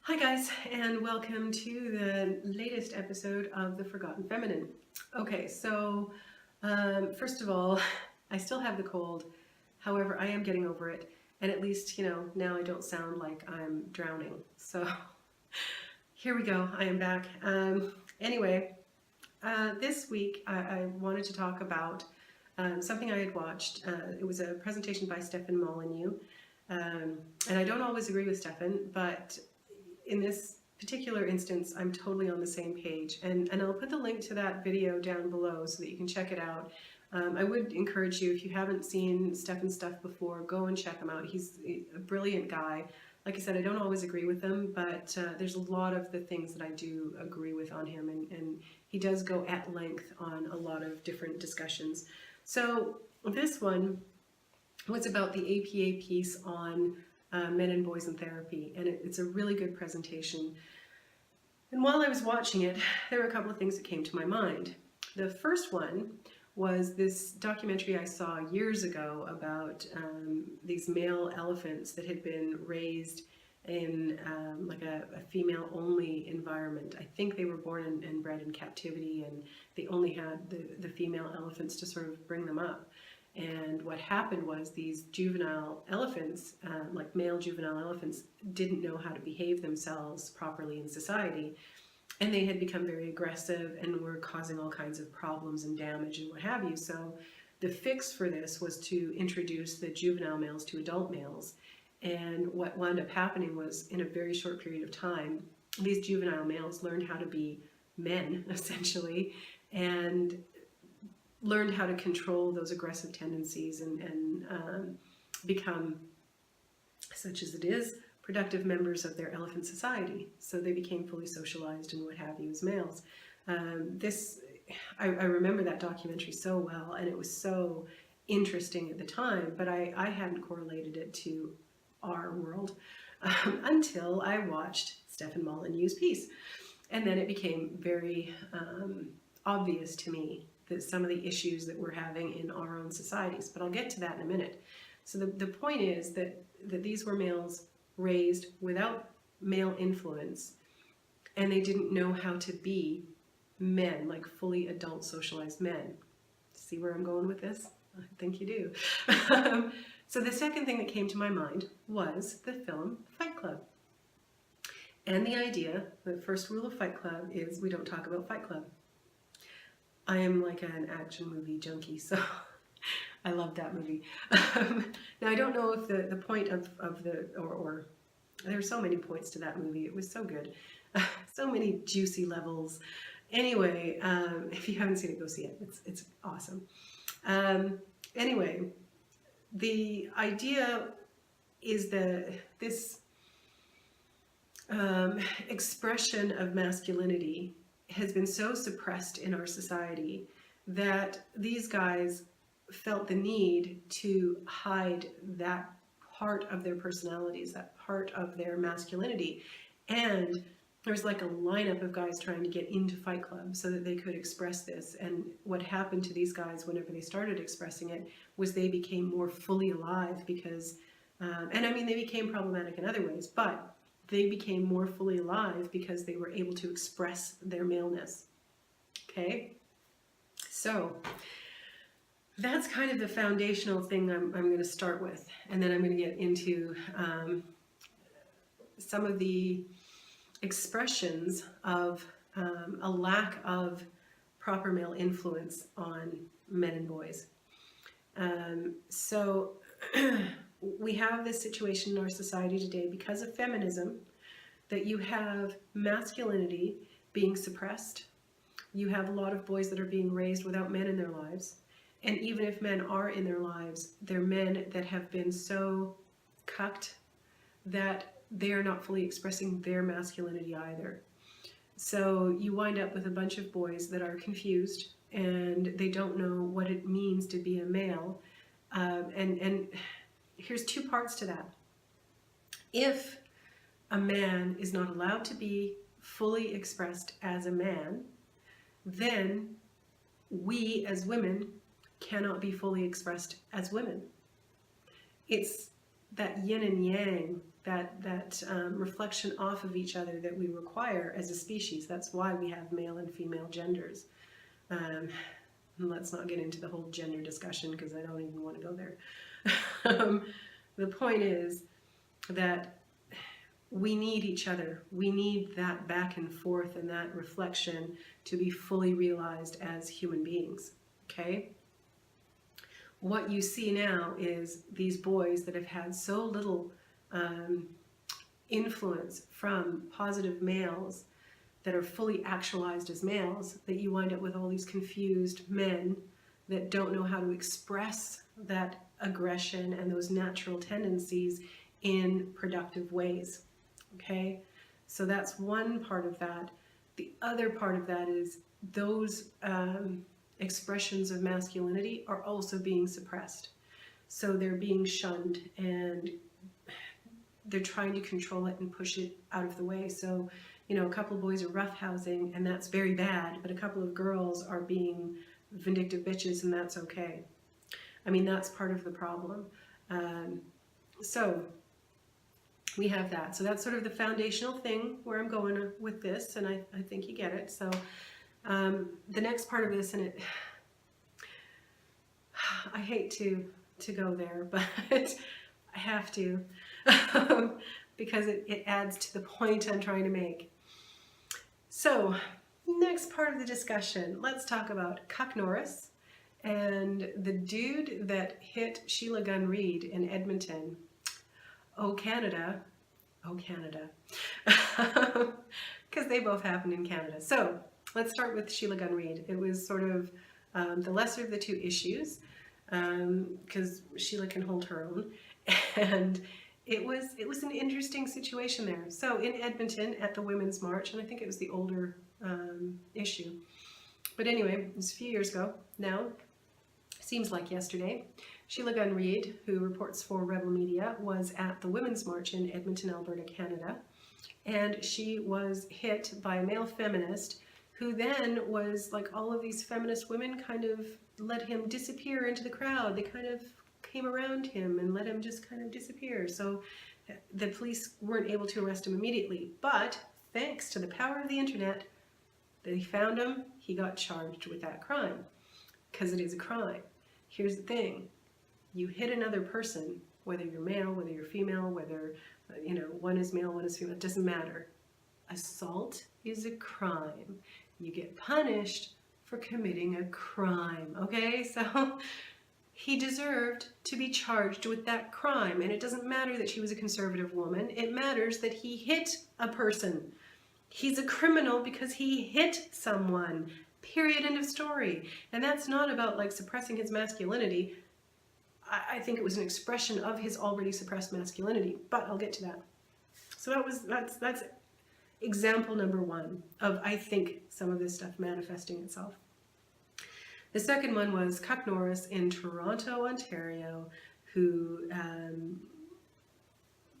Hi guys, and welcome to the latest episode of The Forgotten Feminine. Okay, so first of all, I still have the cold. However, I am getting over it, and at least, now I don't sound like I'm drowning. So here we go, I am back. Anyway, this week I wanted to talk about something I had watched. It was a presentation by Stefan Molyneux, and I don't always agree with Stefan, but in this particular instance, I'm totally on the same page, and I'll put the link to that video down below so that you can check it out. I would encourage you, if you haven't seen Stefan's stuff before, go and check him out. He's a brilliant guy. Like I said, I don't always agree with him, but there's a lot of the things that I do agree with on him, and he does go at length on a lot of different discussions. So this one was about the APA piece on Men and Boys in Therapy, and it's a really good presentation. And while I was watching it, there were a couple of things that came to my mind. The first one was this documentary I saw years ago about these male elephants that had been raised in like a female-only environment. I think they were born and bred in captivity, and they only had the female elephants to sort of bring them up. And what happened was these juvenile elephants, like male juvenile elephants, didn't know how to behave themselves properly in society. And they had become very aggressive and were causing all kinds of problems and damage and what have you. So the fix for this was to introduce the juvenile males to adult males. And what wound up happening was, in a very short period of time, these juvenile males learned how to be men, essentially, and learned how to control those aggressive tendencies and become, such as it is, productive members of their elephant society. So they became fully socialized and what have you as males. I remember that documentary so well, and it was so interesting at the time, but I hadn't correlated it to our world until I watched Stefan Molyneux's piece. And then it became very obvious to me that some of the issues that we're having in our own societies, but I'll get to that in a minute. So the point is that these were males raised without male influence, and they didn't know how to be men, like fully adult socialized men. See where I'm going with this? I think you do. So the second thing that came to my mind was the film Fight Club. And the idea, the first rule of Fight Club is we don't talk about Fight Club. I am like an action movie junkie, so I love that movie. Now I don't know if the point of or there are so many points to that movie. It was so good. So many juicy levels. Anyway, if you haven't seen it, go see it. It's awesome. Anyway, the idea is that this expression of masculinity has been so suppressed in our society that these guys felt the need to hide that part of their personalities, that part of their masculinity. And there's like a lineup of guys trying to get into Fight Club so that they could express this. And what happened to these guys whenever they started expressing it was they became more fully alive because, and I mean, they became problematic in other ways, but they became more fully alive because they were able to express their maleness. Okay? So that's kind of the foundational thing I'm going to start with. And then I'm going to get into some of the expressions of a lack of proper male influence on men and boys. So we have this situation in our society today because of feminism, that you have masculinity being suppressed. You have a lot of boys that are being raised without men in their lives. And even if men are in their lives, they're men that have been so cucked that they are not fully expressing their masculinity either. So you wind up with a bunch of boys that are confused and they don't know what it means to be a male. And here's two parts to that. If a man is not allowed to be fully expressed as a man, then we as women cannot be fully expressed as women. It's that yin and yang that reflection off of each other that we require as a species. That's why we have male and female genders. Let's not get into the whole gender discussion because I don't even want to go there. The point is that we need each other. We need that back and forth and that reflection to be fully realized as human beings, okay? What you see now is these boys that have had so little influence from positive males that are fully actualized as males, that you wind up with all these confused men that don't know how to express that aggression and those natural tendencies in productive ways. Okay, so that's one part of that. The other part of that is those expressions of masculinity are also being suppressed. So they're being shunned and they're trying to control it and push it out of the way. So, you know, a couple of boys are roughhousing and that's very bad, but a couple of girls are being vindictive bitches and that's okay. I mean, that's part of the problem. So we have that. So that's sort of the foundational thing where I'm going with this, and I think you get it. So the next part of this, and I hate to go there, but I have to because it adds to the point I'm trying to make. So next part of the discussion, let's talk about Chuck Norris and the dude that hit Sheila Gunn Reid in Edmonton. Oh, Canada. Oh, Canada. Because they both happened in Canada. So let's start with Sheila Gunn Reid. It was sort of the lesser of the two issues because Sheila can hold her own. And it was an interesting situation there. So in Edmonton at the Women's March, and I think it was the older issue. But anyway, it was a few years ago now. Seems like yesterday. Sheila Gunn Reid, who reports for Rebel Media, was at the Women's March in Edmonton, Alberta, Canada, and she was hit by a male feminist who then was, like all of these feminist women, kind of let him disappear into the crowd. They kind of came around him and let him just kind of disappear. So the police weren't able to arrest him immediately, but thanks to the power of the internet, they found him, he got charged with that crime, because it is a crime. Here's the thing. You hit another person, whether you're male, whether you're female, whether, you know, one is male, one is female, it doesn't matter. Assault is a crime. You get punished for committing a crime, okay? So he deserved to be charged with that crime, and it doesn't matter that she was a conservative woman. It matters that he hit a person. He's a criminal because he hit someone. Period, end of story. And that's not about like suppressing his masculinity. I think it was an expression of his already suppressed masculinity, but I'll get to that. So that's example number one of, I think, some of this stuff manifesting itself. The second one was Chuck Norris in Toronto, Ontario, who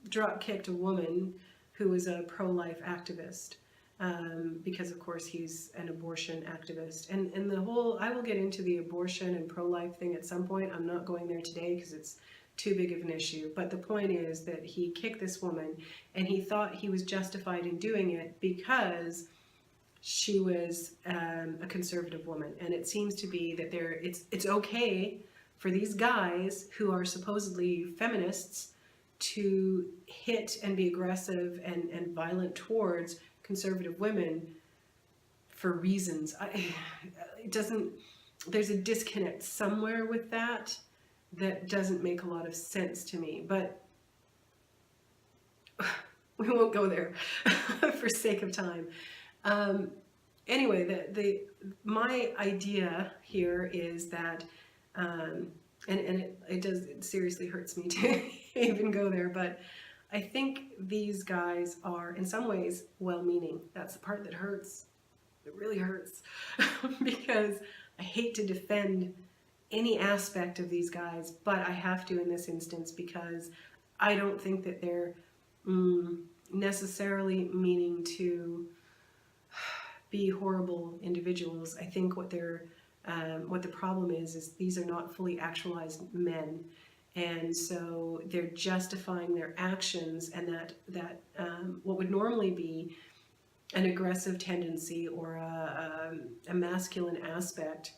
drop-kicked a woman who was a pro-life activist. Because of course he's an abortion activist, and the whole, I will get into the abortion and pro-life thing at some point. I'm not going there today because it's too big of an issue, but the point is that he kicked this woman and he thought he was justified in doing it because she was a conservative woman, and it seems to be that it's okay for these guys who are supposedly feminists to hit and be aggressive and violent towards conservative women for reasons. There's a disconnect somewhere with that doesn't make a lot of sense to me, but we won't go there for sake of time. Anyway, my idea here is that, and it seriously hurts me to even go there, but I think these guys are, in some ways, well-meaning. That's the part that hurts. It really hurts because I hate to defend any aspect of these guys, but I have to in this instance because I don't think that they're necessarily meaning to be horrible individuals. I think what the problem is these are not fully actualized men. And so they're justifying their actions, and that what would normally be an aggressive tendency or a masculine aspect,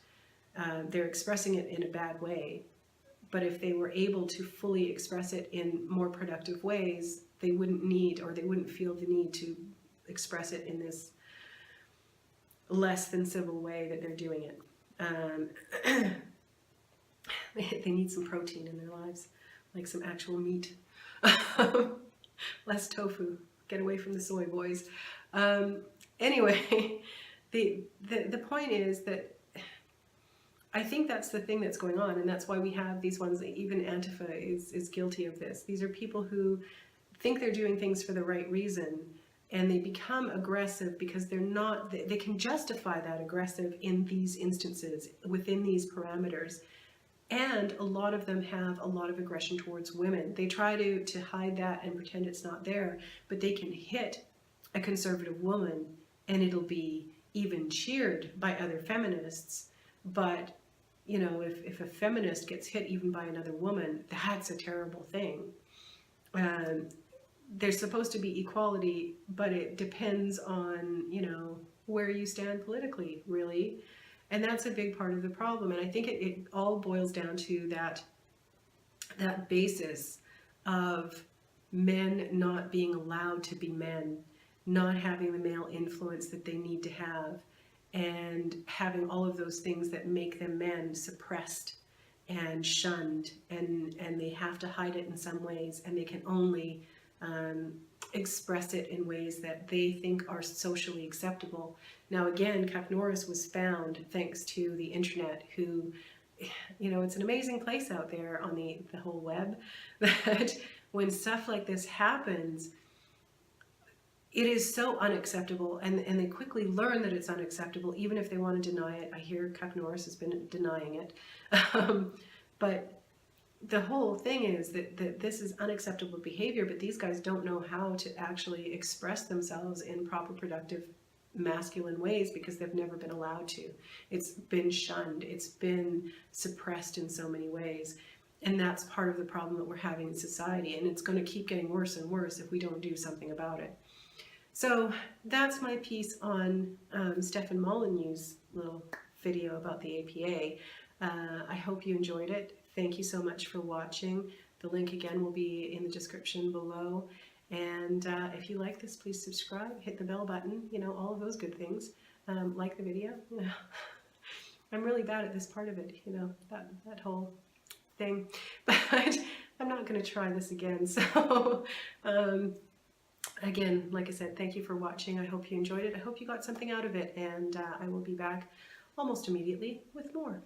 they're expressing it in a bad way. But if they were able to fully express it in more productive ways, they wouldn't need, or they wouldn't feel the need to express it in this less than civil way that they're doing it. They need some protein in their lives, like some actual meat. Less tofu. Get away from the soy, boys. Anyway, the point is that I think that's the thing that's going on, and that's why we have these ones. Even Antifa is guilty of this. These are people who think they're doing things for the right reason, and they become aggressive because they're not. They can justify that aggressive in these instances, within these parameters. And a lot of them have a lot of aggression towards women. They try to hide that and pretend it's not there, but they can hit a conservative woman and it'll be even cheered by other feminists. But, you know, if a feminist gets hit even by another woman, that's a terrible thing. There's supposed to be equality, but it depends on, you know, where you stand politically, really. And that's a big part of the problem. And I think it all boils down to that basis of men not being allowed to be men, not having the male influence that they need to have, and having all of those things that make them men suppressed and shunned, and they have to hide it in some ways, and they can only express it in ways that they think are socially acceptable. Now again, Chuck Norris was found thanks to the internet, who, you know, it's an amazing place out there on the whole web, that when stuff like this happens, it is so unacceptable, and they quickly learn that it's unacceptable, even if they want to deny it. I hear Chuck Norris has been denying it. But the whole thing is that this is unacceptable behavior, but these guys don't know how to actually express themselves in proper, productive, masculine ways because they've never been allowed to. It's been shunned. It's been suppressed in so many ways. And that's part of the problem that we're having in society. And it's going to keep getting worse and worse if we don't do something about it. So that's my piece on Stefan Molyneux's little video about the APA. I hope you enjoyed it. Thank you so much for watching. The link again will be in the description below. And if you like this, please subscribe, hit the bell button, you know, all of those good things. Like the video. You know. I'm really bad at this part of it, you know, that whole thing. But I'm not going to try this again. So again, like I said, thank you for watching. I hope you enjoyed it. I hope you got something out of it. And I will be back almost immediately with more.